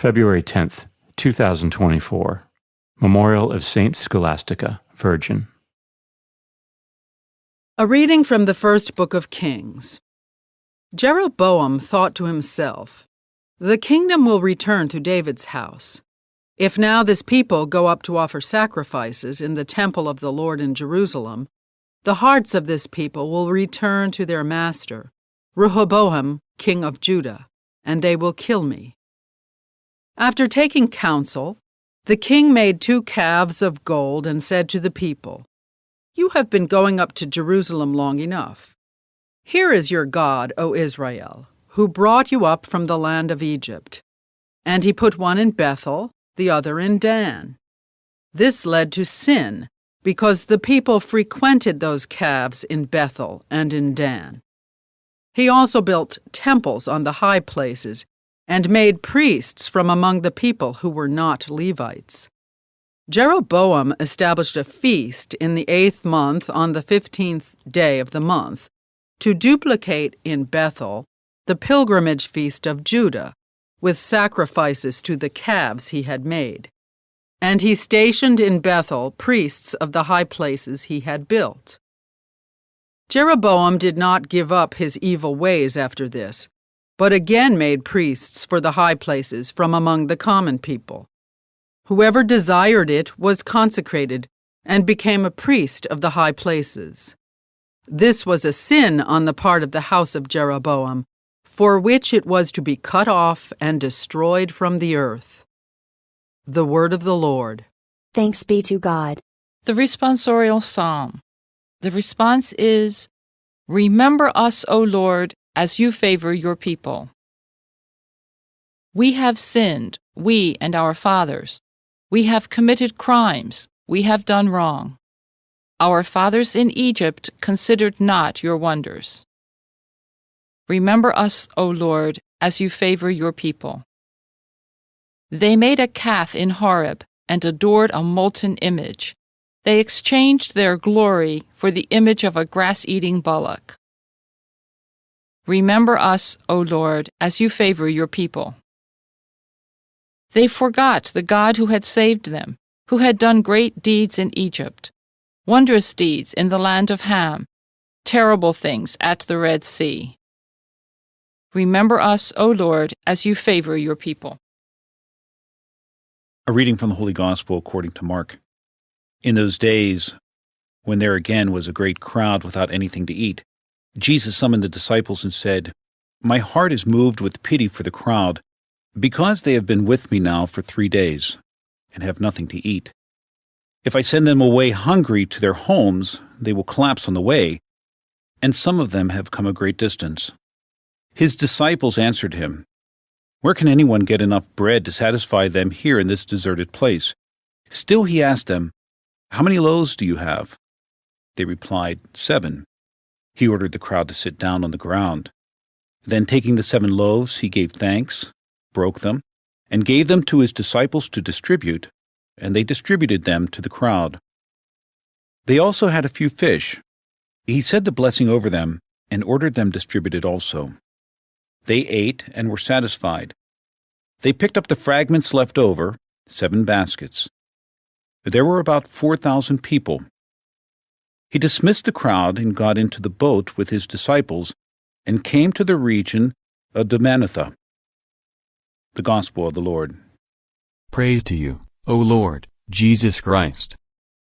February 10th, 2024. Memorial of Saint Scholastica, Virgin. A reading from the first book of Kings. Jeroboam thought to himself, "The kingdom will return to David's house. If now this people go up to offer sacrifices in the temple of the Lord in Jerusalem, the hearts of this people will return to their master, Rehoboam, king of Judah, and they will kill me." After taking counsel, the king made 2 calves of gold and said to the people, "You have been going up to Jerusalem long enough. Here is your God, O Israel, who brought you up from the land of Egypt." And he put one in Bethel, the other in Dan. This led to sin, because the people frequented those calves in Bethel and in Dan. He also built temples on the high places and made priests from among the people who were not Levites. Jeroboam established a feast in the 8th month on the 15th day of the month to duplicate in Bethel the pilgrimage feast of Judah, with sacrifices to the calves he had made. And he stationed in Bethel priests of the high places he had built. Jeroboam did not give up his evil ways after this, but again made priests for the high places from among the common people. Whoever desired it was consecrated and became a priest of the high places. This was a sin on the part of the house of Jeroboam, for which it was to be cut off and destroyed from the earth. The word of the Lord. Thanks be to God. The responsorial psalm. The response is, "Remember us, O Lord, as you favor your people. We have sinned, we and our fathers. We have committed crimes, we have done wrong. Our fathers in Egypt considered not your wonders. Remember us, O Lord, as you favor your people. They made a calf in Horeb and adored a molten image. They exchanged their glory for the image of a grass-eating bullock. Remember us, O Lord, as you favor your people." They forgot the God who had saved them, who had done great deeds in Egypt, wondrous deeds in the land of Ham, terrible things at the Red Sea. Remember us, O Lord, as you favor your people. A reading from the Holy Gospel according to Mark. In those days, when there again was a great crowd without anything to eat, Jesus summoned the disciples and said, "My heart is moved with pity for the crowd, because they have been with me now for 3 days, and have nothing to eat. If I send them away hungry to their homes, they will collapse on the way, and some of them have come a great distance." His disciples answered him, "Where can anyone get enough bread to satisfy them here in this deserted place?" Still he asked them, "How many loaves do you have?" They replied, 7. He ordered the crowd to sit down on the ground. Then taking the 7 loaves, he gave thanks, broke them, and gave them to his disciples to distribute, and they distributed them to the crowd. They also had a few fish. He said the blessing over them, and ordered them distributed also. They ate and were satisfied. They picked up the fragments left over, 7 baskets. There were about 4,000 people. He dismissed the crowd and got into the boat with his disciples and came to the region of Dalmanutha. The Gospel of the Lord. Praise to you, O Lord, Jesus Christ.